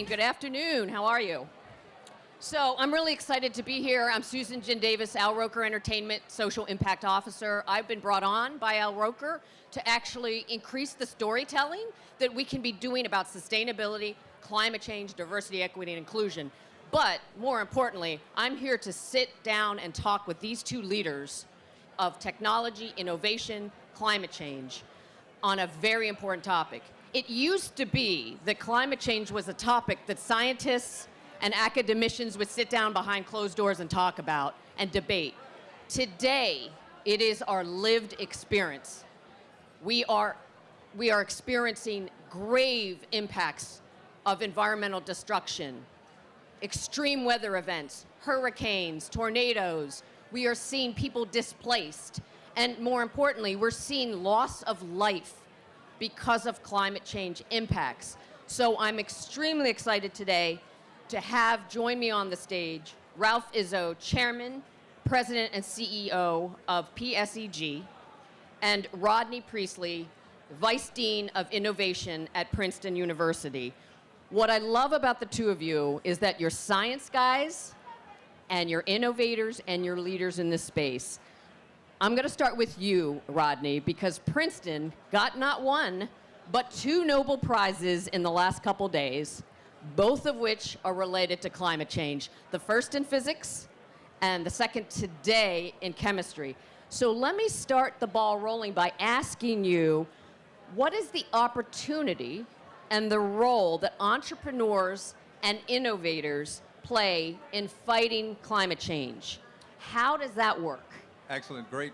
morning, good afternoon. How are you? So I'm really excited to be here. I'm Susan Jin Davis, Al Roker Entertainment Social Impact Officer. I've been brought on by Al Roker to actually increase the storytelling that we can be doing about sustainability, climate change, diversity, equity, and inclusion. But more importantly, I'm here to sit down and talk with these two leaders of technology, innovation, climate change on a very important topic. It used to be that climate change was a topic that scientists and academicians would sit down behind closed doors and talk about and debate. Today, it is our lived experience. We are experiencing grave impacts of environmental destruction, extreme weather events, hurricanes, tornadoes. We are seeing people displaced. And more importantly, we're seeing loss of life because of climate change impacts. So I'm extremely excited today to have join me on the stage Ralph Izzo, Chairman, President, and CEO of PSEG, and Rodney Priestley, Vice Dean of Innovation at Princeton University. What I love about the two of you is that you're science guys, and you're innovators, and you're leaders in this space. I'm going to start with you, Rodney, because Princeton got not one, but two Nobel Prizes in the last couple days, both of which are related to climate change. The first in physics, and the second today in chemistry. So let me start the ball rolling by asking you, what is the opportunity and the role that entrepreneurs and innovators play in fighting climate change? How does that work? Excellent, great.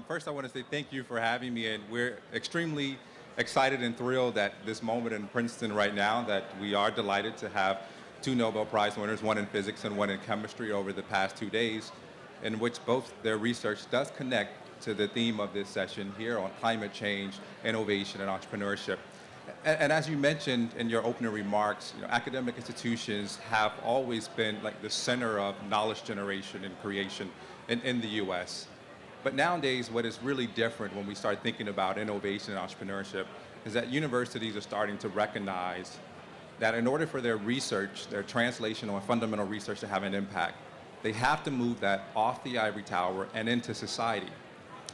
First, I want to say thank you for having me, and we're extremely excited and thrilled at this moment in Princeton right now that we are delighted to have two Nobel Prize winners, one in physics and one in chemistry over the past 2 days, in which both their research does connect to the theme of this session here on climate change, innovation, and entrepreneurship. And as you mentioned in your opening remarks, academic institutions have always been like the center of knowledge generation and creation in the U.S. But nowadays, what is really different when we start thinking about innovation and entrepreneurship is that universities are starting to recognize that in order for their research, their translational and fundamental research to have an impact, they have to move that off the ivory tower and into society.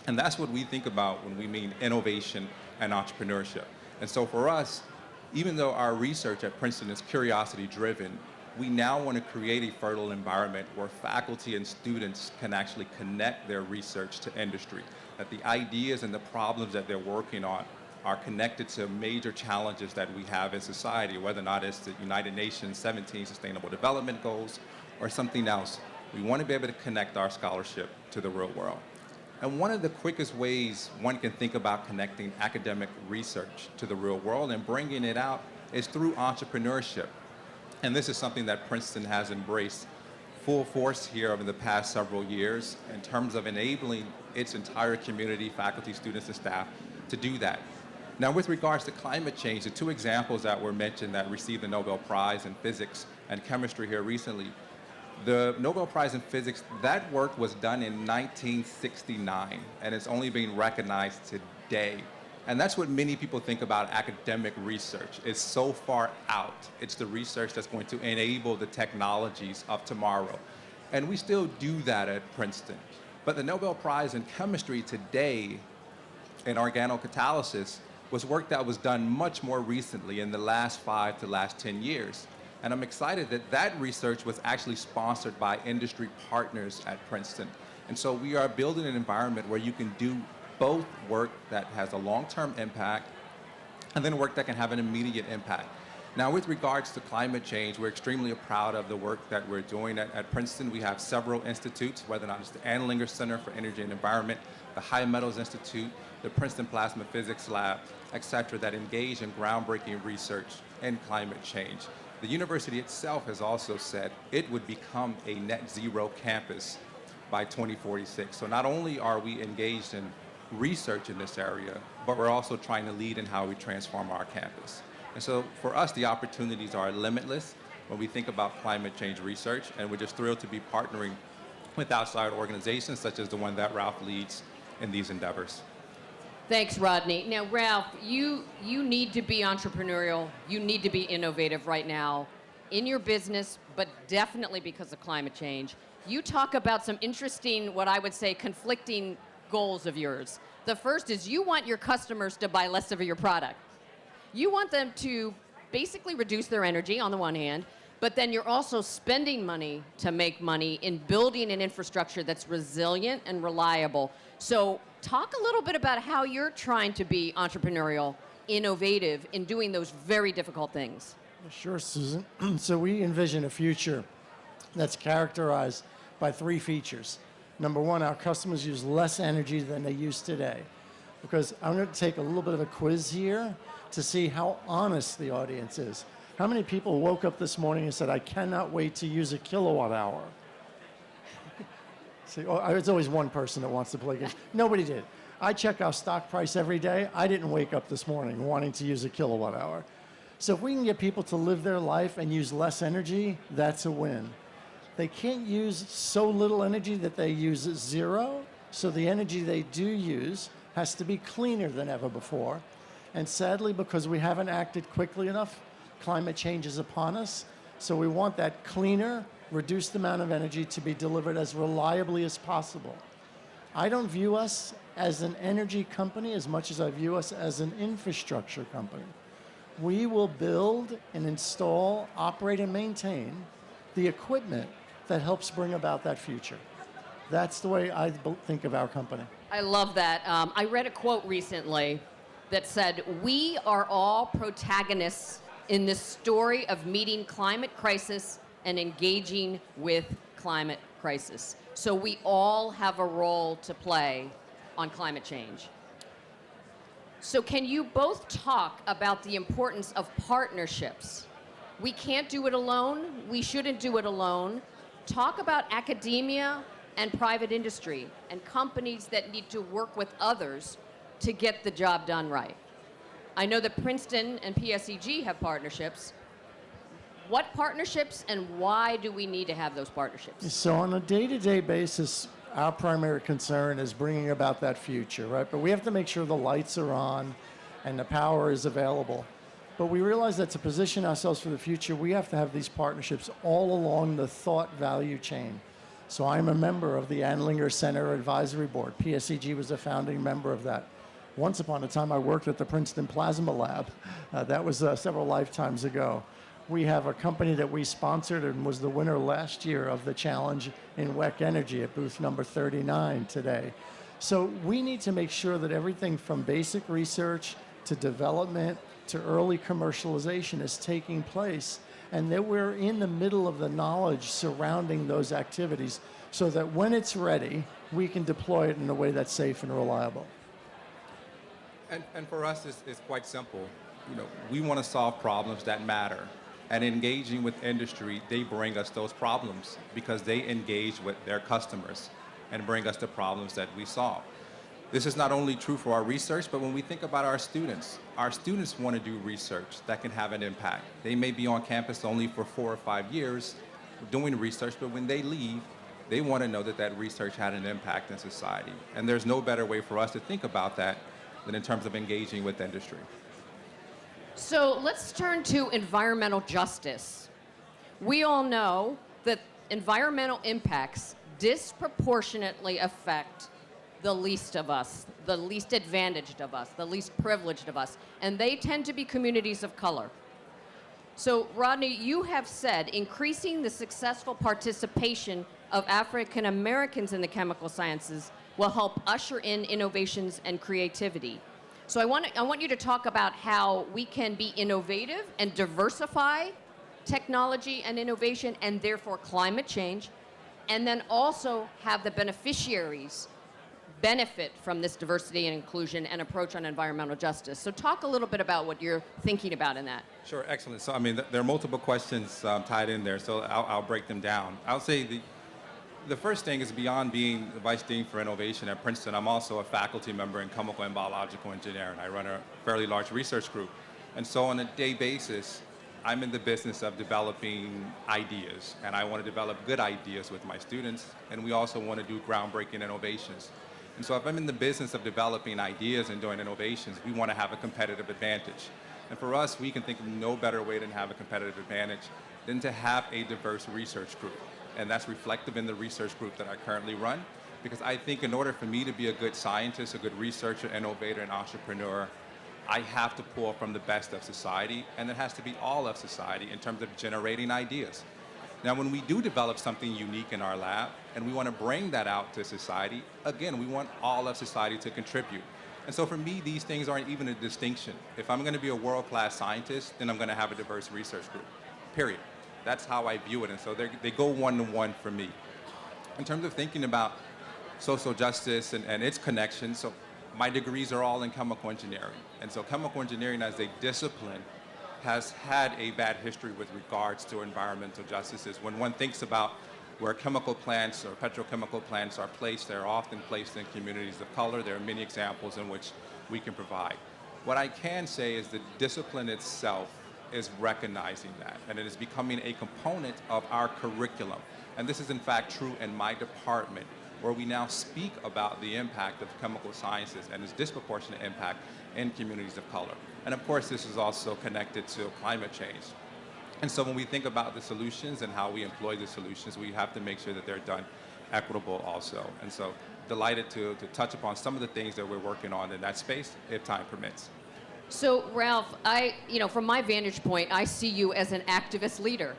And that's what we think about when we mean innovation and entrepreneurship. And so for us, even though our research at Princeton is curiosity-driven, we now want to create a fertile environment where faculty and students can actually connect their research to industry, that the ideas and the problems that they're working on are connected to major challenges that we have in society, whether or not it's the United Nations 17 Sustainable Development Goals or something else. We want to be able to connect our scholarship to the real world. And one of the quickest ways one can think about connecting academic research to the real world and bringing it out is through entrepreneurship. And this is something that Princeton has embraced full force here over the past several years in terms of enabling its entire community, faculty, students, and staff to do that. Now, with regards to climate change, the two examples that were mentioned that received the Nobel Prize in physics and chemistry here recently, the Nobel Prize in physics, that work was done in 1969, and it's only being recognized today. And that's what many people think about academic research. It's so far out. It's the research that's going to enable the technologies of tomorrow. And we still do that at Princeton. But the Nobel Prize in chemistry today in organocatalysis was work that was done much more recently in the last 5 to last 10 years. And I'm excited that that research was actually sponsored by industry partners at Princeton. And so we are building an environment where you can do both work that has a long-term impact and then work that can have an immediate impact. Now, with regards to climate change, we're extremely proud of the work that we're doing at Princeton. We have several institutes, whether or not it's the Andlinger Center for Energy and Environment, the High Metals Institute, the Princeton Plasma Physics Lab, et cetera, that engage in groundbreaking research in climate change. The university itself has also said it would become a net zero campus by 2046. So not only are we engaged in research in this area, but we're also trying to lead in how we transform our campus. And so for us, the opportunities are limitless when we think about climate change research, and we're just thrilled to be partnering with outside organizations such as the one that Ralph leads in these endeavors. Thanks, Rodney. Now, Ralph, you need to be entrepreneurial. You need to be innovative right now in your business, but definitely because of climate change. You talk about some interesting, what I would say, conflicting goals of yours. The first is you want your customers to buy less of your product. You want them to basically reduce their energy on the one hand, but then you're also spending money to make money in building an infrastructure that's resilient and reliable. So talk a little bit about how you're trying to be entrepreneurial, innovative in doing those very difficult things. Sure, Susan. So we envision a future that's characterized by three features. Number one, our customers use less energy than they use today. Because I'm going to take a little bit of a quiz here to see how honest the audience is. How many people woke up this morning and said, I cannot wait to use a kilowatt hour? See, it's always one person that wants to play games. Nobody did. I check our stock price every day. I didn't wake up this morning wanting to use a kilowatt hour. So if we can get people to live their life and use less energy, that's a win. They can't use so little energy that they use zero, so the energy they do use has to be cleaner than ever before. And sadly, because we haven't acted quickly enough, climate change is upon us. So we want that cleaner, reduced amount of energy to be delivered as reliably as possible. I don't view us as an energy company as much as I view us as an infrastructure company. We will build and install, operate, and maintain the equipment that helps bring about that future. That's the way I think of our company. I love that. I read a quote recently that said, we are all protagonists in this story of meeting climate crisis and engaging with climate crisis. So we all have a role to play on climate change. So can you both talk about the importance of partnerships? We can't do it alone. We shouldn't do it alone. Talk about academia and private industry and companies that need to work with others to get the job done right. I know that Princeton and PSEG have partnerships. What partnerships and why do we need to have those partnerships? So on a day-to-day basis, our primary concern is bringing about that future, right? But we have to make sure the lights are on and the power is available. But we realize that to position ourselves for the future, we have to have these partnerships all along the thought value chain. So I'm a member of the Andlinger Center Advisory Board. PSEG was a founding member of that. Once upon a time, I worked at the Princeton Plasma Lab. That was several lifetimes ago. We have a company that we sponsored and was the winner last year of the challenge in WEC Energy at booth number 39 today. So we need to make sure that everything from basic research to development to early commercialization is taking place, and that we're in the middle of the knowledge surrounding those activities so that when it's ready, we can deploy it in a way that's safe and reliable. And for us, it's quite simple. You know, we want to solve problems that matter. And engaging with industry, they bring us those problems because they engage with their customers and bring us the problems that we solve. This is not only true for our research, but when we think about our students want to do research that can have an impact. They may be on campus only for 4 or 5 years doing research, but when they leave, they want to know that that research had an impact in society. And there's no better way for us to think about that than in terms of engaging with industry. So let's turn to environmental justice. We all know that environmental impacts disproportionately affect the least of us, the least advantaged of us, the least privileged of us, and they tend to be communities of color. So Rodney, you have said increasing the successful participation of African Americans in the chemical sciences will help usher in innovations and creativity. So I want you to talk about how we can be innovative and diversify technology and innovation and therefore climate change, and then also have the beneficiaries benefit from this diversity and inclusion and approach on environmental justice. So talk a little bit about what you're thinking about in that. Sure, excellent. So, I mean, there are multiple questions tied in there, so I'll break them down. I'll say the first thing is beyond being the Vice Dean for Innovation at Princeton, I'm also a faculty member in chemical and biological engineering. I run a fairly large research group. And so on a day basis, I'm in the business of developing ideas, and I want to develop good ideas with my students, and we also want to do groundbreaking innovations. And so if I'm in the business of developing ideas and doing innovations, we want to have a competitive advantage. And for us, we can think of no better way than have a competitive advantage than to have a diverse research group. And that's reflective in the research group that I currently run, because I think in order for me to be a good scientist, a good researcher, innovator, and entrepreneur, I have to pull from the best of society, and it has to be all of society in terms of generating ideas. Now, when we do develop something unique in our lab, and we want to bring that out to society, again, we want all of society to contribute. And so for me, these things aren't even a distinction. If I'm going to be a world-class scientist, then I'm going to have a diverse research group, period. That's how I view it, and so they go one-to-one for me. In terms of thinking about social justice and its connections, so my degrees are all in chemical engineering. And so chemical engineering as a discipline has had a bad history with regards to environmental justices. When one thinks about where chemical plants or petrochemical plants are placed, they're often placed in communities of color. There are many examples in which we can provide. What I can say is the discipline itself is recognizing that, and it is becoming a component of our curriculum. And this is in fact true in my department, where we now speak about the impact of chemical sciences and its disproportionate impact in communities of color. And of course, this is also connected to climate change. And so when we think about the solutions and how we employ the solutions, we have to make sure that they're done equitable also. And so delighted to touch upon some of the things that we're working on in that space, if time permits. So, Ralph, from my vantage point, I see you as an activist leader.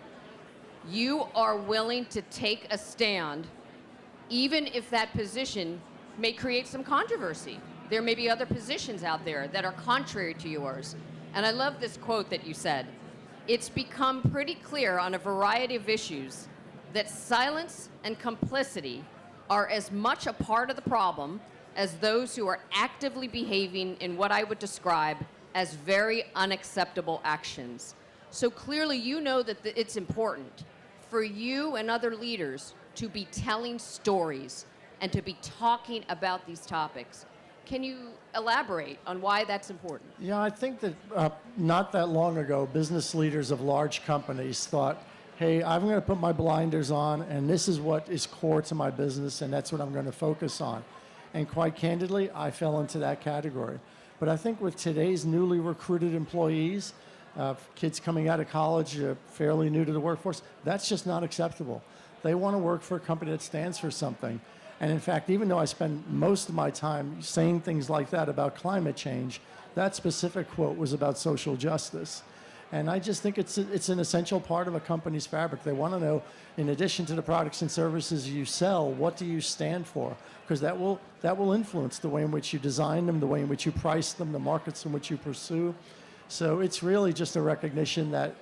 You are willing to take a stand, even if that position may create some controversy. There may be other positions out there that are contrary to yours. And I love this quote that you said. It's become pretty clear on a variety of issues that silence and complicity are as much a part of the problem as those who are actively behaving in what I would describe as very unacceptable actions. So clearly you know that it's important for you and other leaders to be telling stories and to be talking about these topics. Can you elaborate on why that's important? Yeah, I think that not that long ago, business leaders of large companies thought, hey, I'm going to put my blinders on, and this is what is core to my business, and that's what I'm going to focus on. And quite candidly, I fell into that category. But I think with today's newly recruited employees, kids coming out of college, fairly new to the workforce, that's just not acceptable. They want to work for a company that stands for something. And in fact, even though I spend most of my time saying things like that about climate change, that specific quote was about social justice. And I just think it's an essential part of a company's fabric. They want to know, in addition to the products and services you sell, what do you stand for? Because that will influence the way in which you design them, the way in which you price them, the markets in which you pursue. So it's really just a recognition that,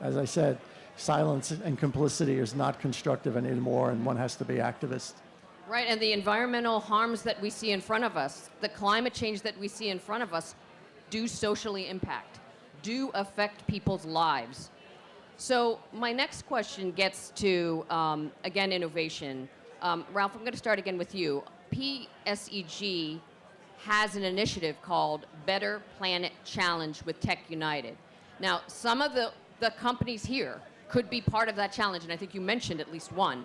as I said, silence and complicity is not constructive anymore, and one has to be activist. Right, and the environmental harms that we see in front of us, the climate change that we see in front of us, do socially impact, do affect people's lives. So my next question gets to, again, innovation. Ralph, I'm going to start again with you. PSEG has an initiative called Better Planet Challenge with Tech United. Now, some of the companies here could be part of that challenge, and I think you mentioned at least one.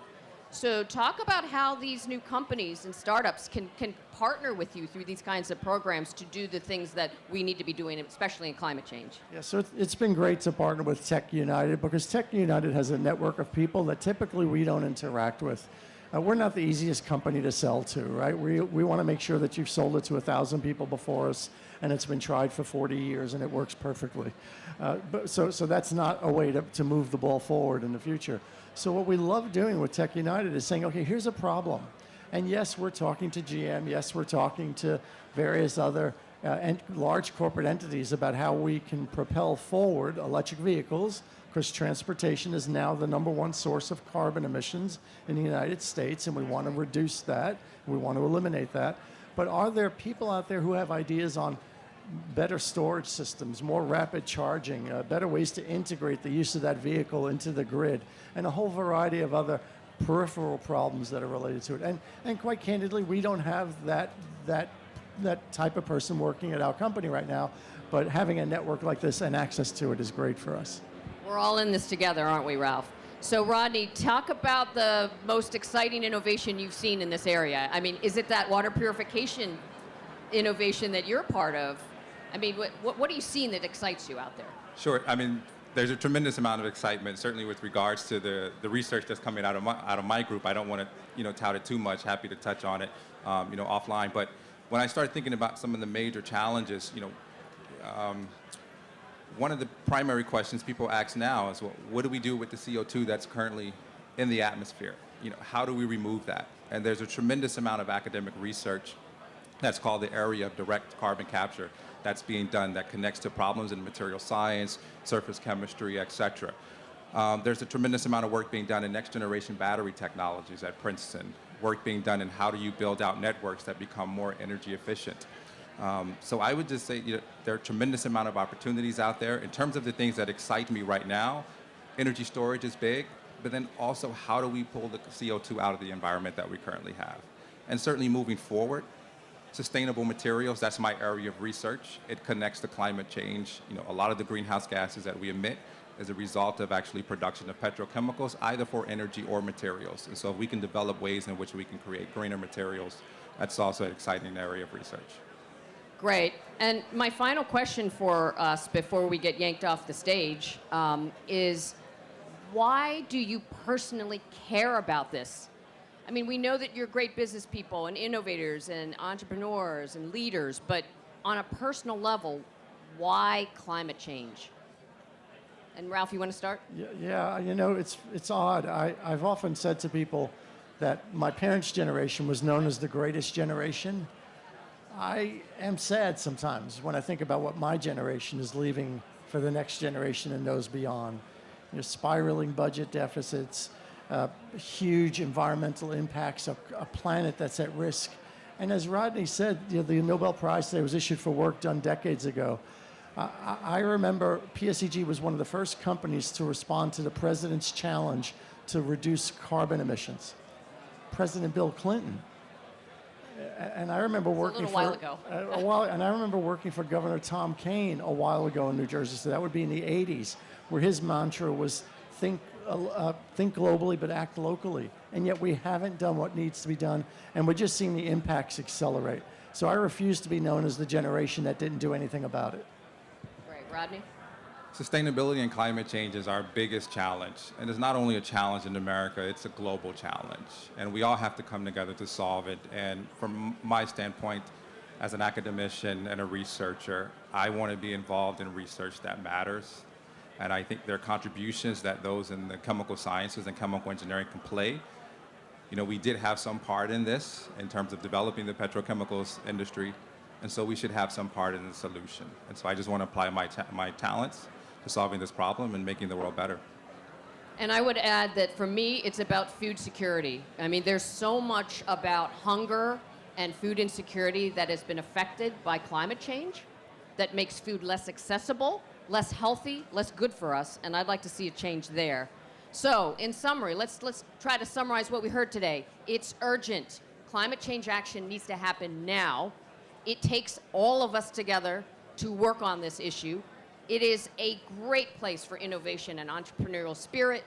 So talk about how these new companies and startups can partner with you through these kinds of programs to do the things that we need to be doing, especially in climate change. Yeah, so it's been great to partner with Tech United, because Tech United has a network of people that typically we don't interact with. We're not the easiest company to sell to, right? We want to make sure that you've sold it to 1,000 people before us, and it's been tried for 40 years, and it works perfectly. So that's not a way to move the ball forward in the future. So what we love doing with Tech United is saying, okay, here's a problem. And yes, we're talking to GM. Yes, we're talking to various other large corporate entities about how we can propel forward electric vehicles, because transportation is now the #1 source of carbon emissions in the United States, and we want to reduce that. We want to eliminate that. But are there people out there who have ideas on better storage systems, more rapid charging, better ways to integrate the use of that vehicle into the grid, and a whole variety of other peripheral problems that are related to it? And quite candidly, we don't have that type of person working at our company right now, but having a network like this and access to it is great for us. We're all in this together, aren't we, Ralph? So Rodney, talk about the most exciting innovation you've seen in this area. I mean, is it that water purification innovation that you're part of? I mean, what are you seeing that excites you out there? Sure. I mean, there's a tremendous amount of excitement, certainly with regards to the research that's coming out of my group. I don't want to, tout it too much. Happy to touch on it, offline. But when I started thinking about some of the major challenges, one of the primary questions people ask now is, well, what do we do with the CO2 that's currently in the atmosphere? How do we remove that? And there's a tremendous amount of academic research that's called the area of direct carbon capture that's being done that connects to problems in material science, surface chemistry, et cetera. There's a tremendous amount of work being done in next generation battery technologies at Princeton, work being done in how do you build out networks that become more energy efficient. So I would just say there are a tremendous amount of opportunities out there. In terms of the things that excite me right now, energy storage is big, but then also how do we pull the CO2 out of the environment that we currently have? And certainly moving forward, sustainable materials, that's my area of research. It connects to climate change. A lot of the greenhouse gases that we emit is a result of actually production of petrochemicals, either for energy or materials. And so if we can develop ways in which we can create greener materials, that's also an exciting area of research. Great. And my final question for us before we get yanked off the stage is, why do you personally care about this? I mean, we know that you're great business people and innovators and entrepreneurs and leaders, but on a personal level, why climate change? And Ralph, you want to start? Yeah, it's odd. I've often said to people that my parents' generation was known as the greatest generation. I am sad sometimes when I think about what my generation is leaving for the next generation and those beyond. Spiraling budget deficits, huge environmental impacts, a planet that's at risk. And as Rodney said, the Nobel Prize today was issued for work done decades ago. I remember PSEG was one of the first companies to respond to the president's challenge to reduce carbon emissions. President Bill Clinton. And I remember working and I remember working for Governor Tom Kaine a while ago in New Jersey. So that would be in the 80s, where his mantra was think globally but act locally. And yet we haven't done what needs to be done, and we're just seeing the impacts accelerate. So I refuse to be known as the generation that didn't do anything about it. Right, Rodney? Sustainability and climate change is our biggest challenge. And it's not only a challenge in America, it's a global challenge. And we all have to come together to solve it. And from my standpoint, as an academician and a researcher, I want to be involved in research that matters. And I think there are contributions that those in the chemical sciences and chemical engineering can play. We did have some part in this in terms of developing the petrochemicals industry. And so we should have some part in the solution. And so I just want to apply my talents to solving this problem and making the world better. And I would add that for me, it's about food security. I mean, there's so much about hunger and food insecurity that has been affected by climate change that makes food less accessible, less healthy, less good for us, and I'd like to see a change there. So, in summary, let's try to summarize what we heard today. It's urgent. Climate change action needs to happen now. It takes all of us together to work on this issue. It is a great place for innovation and entrepreneurial spirit,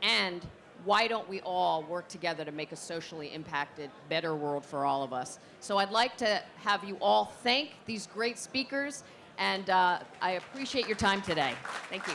and why don't we all work together to make a socially impacted, better world for all of us? So I'd like to have you all thank these great speakers, and I appreciate your time today. Thank you.